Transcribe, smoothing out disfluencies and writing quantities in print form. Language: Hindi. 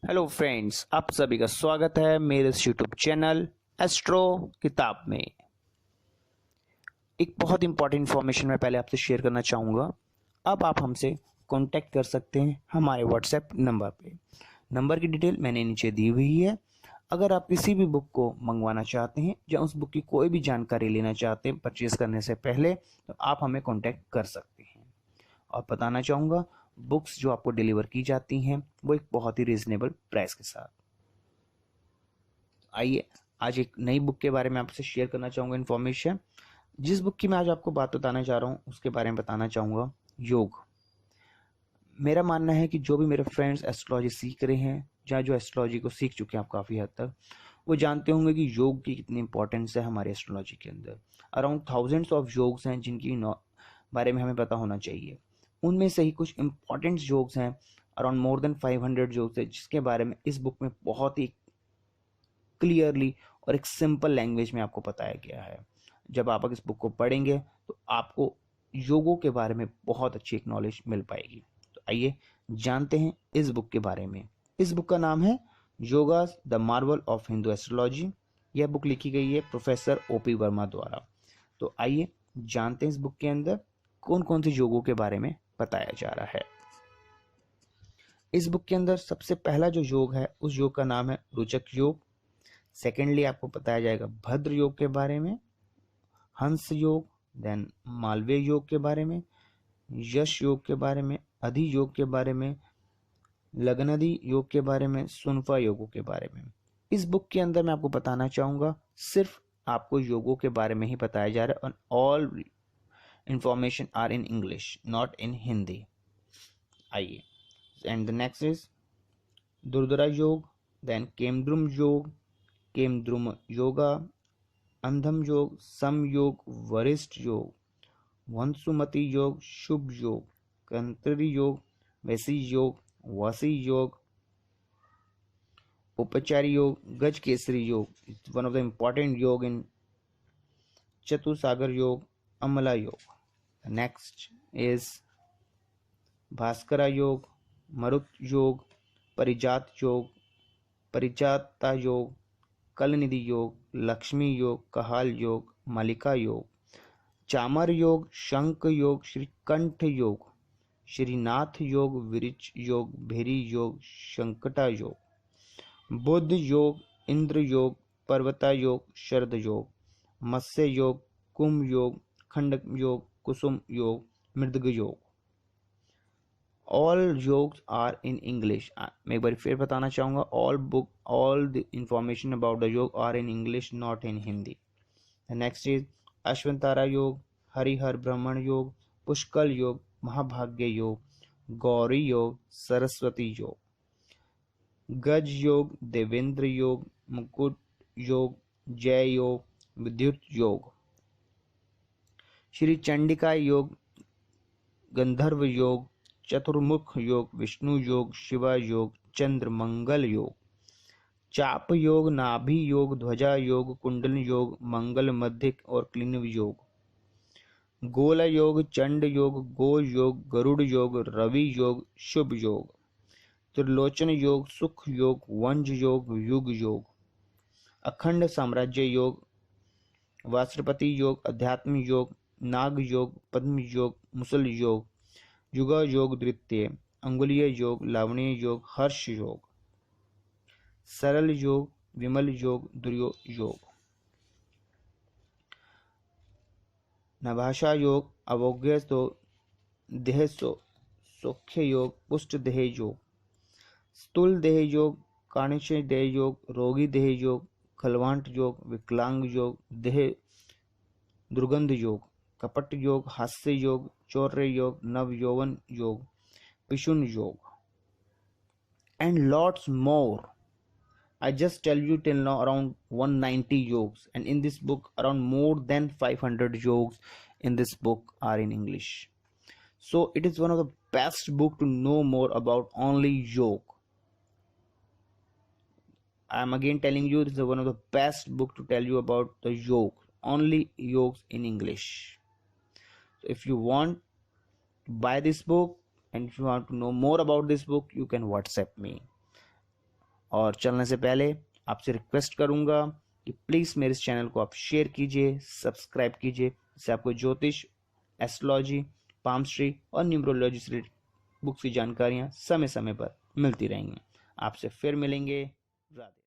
हेलो फ्रेंड्स, आप सभी का स्वागत है मेरे इस यूट्यूब चैनल एस्ट्रो किताब में। एक बहुत इंपॉर्टेंट इन्फॉर्मेशन मैं पहले आपसे शेयर करना चाहूँगा। अब आप हमसे कांटेक्ट कर सकते हैं हमारे व्हाट्सएप नंबर पे। नंबर की डिटेल मैंने नीचे दी हुई है। अगर आप किसी भी बुक को मंगवाना चाहते हैं या उस बुक की कोई भी जानकारी लेना चाहते हैं परचेज करने से पहले, तो आप हमें कांटेक्ट कर सकते हैं। और बताना चाहूँगा, बुक्स जो आपको डिलीवर की जाती हैं वो एक बहुत ही रीजनेबल प्राइस के साथ। आइए आज एक नई बुक के बारे में आपसे शेयर करना चाहूँगा इन्फॉर्मेशन। जिस बुक की मैं आज आपको बात बताना चाह रहा हूँ उसके बारे में बताना चाहूँगा योग। मेरा मानना है कि जो भी मेरे फ्रेंड्स एस्ट्रोलॉजी सीख रहे हैं या जो एस्ट्रोलॉजी को सीख चुके हैं आप काफ़ी हद तक, वो जानते होंगे कि योग की कितनी इंपॉर्टेंस है हमारे एस्ट्रोलॉजी के अंदर। अराउंड थाउजेंड्स ऑफ योग्स हैं जिनकी बारे में हमें पता होना चाहिए। उनमें से ही कुछ इंपॉर्टेंट योग्स हैं, अराउंड मोर देन 500 योग्स है जिसके बारे में इस बुक में बहुत ही क्लियरली और एक सिंपल लैंग्वेज में आपको बताया गया है। जब आप इस बुक को पढ़ेंगे तो आपको योगों के बारे में बहुत अच्छी एक नॉलेज मिल पाएगी। तो आइए जानते हैं इस बुक के बारे में। इस बुक का नाम है yoga the Marvel of Hindu astrology. यह बुक लिखी गई है प्रोफेसर ओपी वर्मा द्वारा। तो आइए जानते हैं इस बुक के अंदर कौन कौन से योगों के बारे में बताया जा रहा है। इस बुक के अंदर सबसे पहला जो योग है उस योग का नाम है रुचक योग। सेकेंडली आपको बताया जाएगा भद्र योग के बारे में, हंस योग, देन मालवीय योग के बारे में, यश योग के बारे में, अधि योग के बारे में, लग्नधि योग के बारे में, सुनफा योगों के बारे में। इस बुक के अंदर मैं आपको बताना चाहूंगा सिर्फ आपको योगों के बारे में ही बताया जा रहा है। All information are in English, not in Hindi. आइए, and the next is Durdhara yoga, then Kemdrum योग, केमद्रुम योगा, अंधम योग, सम योग, वरिष्ठ योग, वंशुमती योग, शुभ योग, कंत्री योग, वैसी योग, वासी योग, उपचारी योग, गज केसरी योग, वन ऑफ द इंपॉर्टेंट योग इन चतुसागर योग, अमला योग। नेक्स्ट इज भास्करा योग, मरुत योग, परिजात योग, परिजाता योग, कलनिधि योग, लक्ष्मी योग, कहाल योग, मलिका योग, चामर योग, शंख योग, श्रीकंठ योग, श्रीनाथ योग, विरिच योग, भेरी योग, शंकटा योग, बुध योग, इंद्र योग, पर्वता योग, शरद योग, मत्स्य योग, कुंभ योग, खंडक योग, कुसुम योग, मृदग योग। All yogs are in English. मैं एक बार फिर बताना चाहूँगा, all the information about the yog are in English, not in Hindi. Next is अश्वंतारा योग, हरिहर ब्राह्मण योग, पुष्कल योग, महाभाग्य योग, गौरी योग, सरस्वती योग, गज योग, देवेंद्र योग, मुकुट योग, जय योग, विद्युत योग, श्री चंडिका योग, गंधर्व योग, चतुर्मुख योग, विष्णु योग, शिवा योग, चंद्र मंगल योग, चाप योग, नाभि योग, ध्वजा योग, कुंडल योग, मंगल मध्यक और क्लीनव योग, गोल योग, चंड योग, गो योग, गरुड़ योग, रवि योग, शुभ योग, त्रिलोचन योग, सुख योग, वंज योग, युग योग, अखंड साम्राज्य योग, वास्त्रपति योग, अध्यात्म योग, नाग योग, पद्म योग, मुसल योग, युगा योग, द्वितीय अंगुलीय योग, लावणीय योग, हर्ष योग, सरल योग, विमल योग, दुर्यो योग, नभाषा योग, अवोग्य देह सौख्य योग, पुष्ट देह योग, स्थूल देह योग, काणिष्य देह योग, रोगी देह योग, खलवांट योग, विकलांग योग, देह दुर्गंध योग, कपट योग, हास्य योग, चौर्य योग, नव यौवन योग, पिशुन योग, and lots more. I just tell you till now around 190 yogs, and in this book around more than 500 yogs in this book are in English. So it is one of the best book to know more about only yoga. I am again telling you, this is one of the best book to tell you about the yoga, only yogs in English. So if you want to buy this book and if you want to know more about this book, you can WhatsApp me. और चलने से पहले आपसे रिक्वेस्ट करूंगा कि प्लीज़ मेरे इस चैनल को आप शेयर कीजिए, सब्सक्राइब कीजिए, जिससे आपको ज्योतिष, एस्ट्रोलॉजी, पामस्ट्री और न्यूमरोलॉजी से रिलेटेड बुक्स की जानकारियाँ समय समय पर मिलती रहेंगी। आपसे फिर मिलेंगे। राधे।